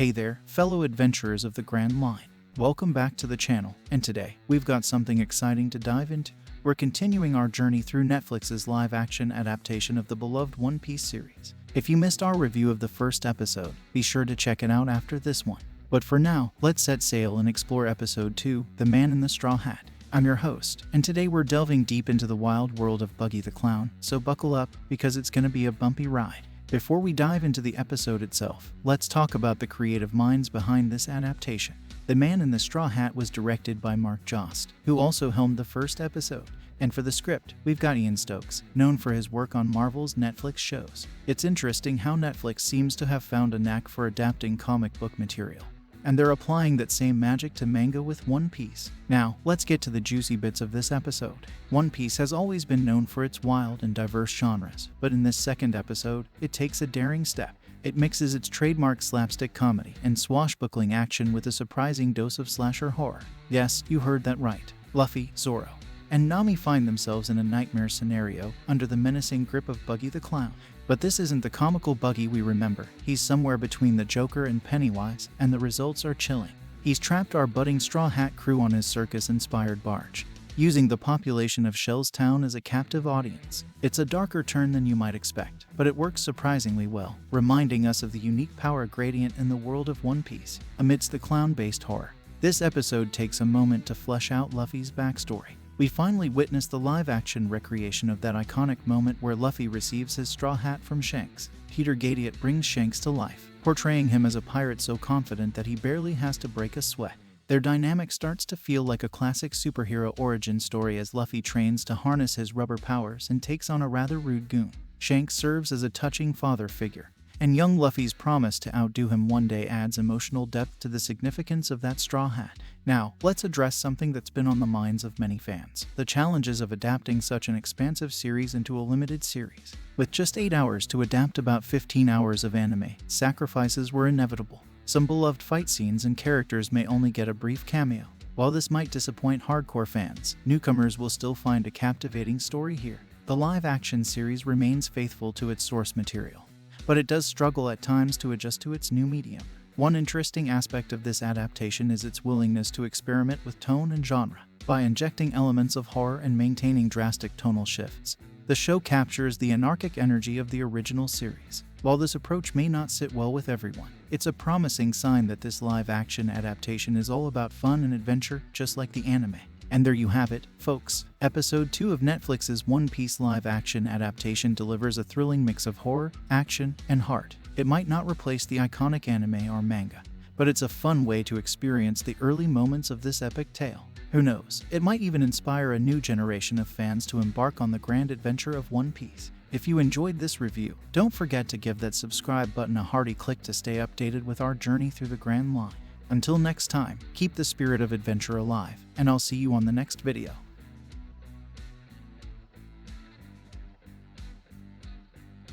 Hey there, fellow adventurers of the Grand Line. Welcome back to the channel, and today, we've got something exciting to dive into. We're continuing our journey through Netflix's live-action adaptation of the beloved One Piece series. If you missed our review of the first episode, be sure to check it out after this one. But for now, let's set sail and explore episode 2, The Man in the Straw Hat. I'm your host, and today we're delving deep into the wild world of Buggy the Clown, so buckle up, because it's gonna be a bumpy ride. Before we dive into the episode itself, let's talk about the creative minds behind this adaptation. The Man in the Straw Hat was directed by Mark Jost, who also helmed the first episode. And for the script, we've got Ian Stokes, known for his work on Marvel's Netflix shows. It's interesting how Netflix seems to have found a knack for adapting comic book material. And they're applying that same magic to manga with One Piece. Now, let's get to the juicy bits of this episode. One Piece has always been known for its wild and diverse genres, but in this second episode, it takes a daring step. It mixes its trademark slapstick comedy and swashbuckling action with a surprising dose of slasher horror. Yes, you heard that right. Luffy, Zoro, and Nami find themselves in a nightmare scenario under the menacing grip of Buggy the Clown. But this isn't the comical Buggy we remember. He's somewhere between the Joker and Pennywise, and the results are chilling. He's trapped our budding Straw Hat crew on his circus-inspired barge, using the population of Shell's Town as a captive audience. It's a darker turn than you might expect, but it works surprisingly well, reminding us of the unique power gradient in the world of One Piece, amidst the clown-based horror. This episode takes a moment to flesh out Luffy's backstory. We finally witness the live-action recreation of that iconic moment where Luffy receives his straw hat from Shanks. Peter Gadiot brings Shanks to life, portraying him as a pirate so confident that he barely has to break a sweat. Their dynamic starts to feel like a classic superhero origin story as Luffy trains to harness his rubber powers and takes on a rather rude goon. Shanks serves as a touching father figure, and young Luffy's promise to outdo him one day adds emotional depth to the significance of that straw hat. Now, let's address something that's been on the minds of many fans: the challenges of adapting such an expansive series into a limited series. With just 8 hours to adapt about 15 hours of anime, sacrifices were inevitable. Some beloved fight scenes and characters may only get a brief cameo. While this might disappoint hardcore fans, newcomers will still find a captivating story here. The live-action series remains faithful to its source material, but it does struggle at times to adjust to its new medium. One interesting aspect of this adaptation is its willingness to experiment with tone and genre. By injecting elements of horror and maintaining drastic tonal shifts, the show captures the anarchic energy of the original series. While this approach may not sit well with everyone, it's a promising sign that this live-action adaptation is all about fun and adventure, just like the anime. And there you have it, folks. Episode 2 of Netflix's One Piece live-action adaptation delivers a thrilling mix of horror, action, and heart. It might not replace the iconic anime or manga, but it's a fun way to experience the early moments of this epic tale. Who knows, it might even inspire a new generation of fans to embark on the grand adventure of One Piece. If you enjoyed this review, don't forget to give that subscribe button a hearty click to stay updated with our journey through the Grand Line. Until next time, keep the spirit of adventure alive, and I'll see you on the next video.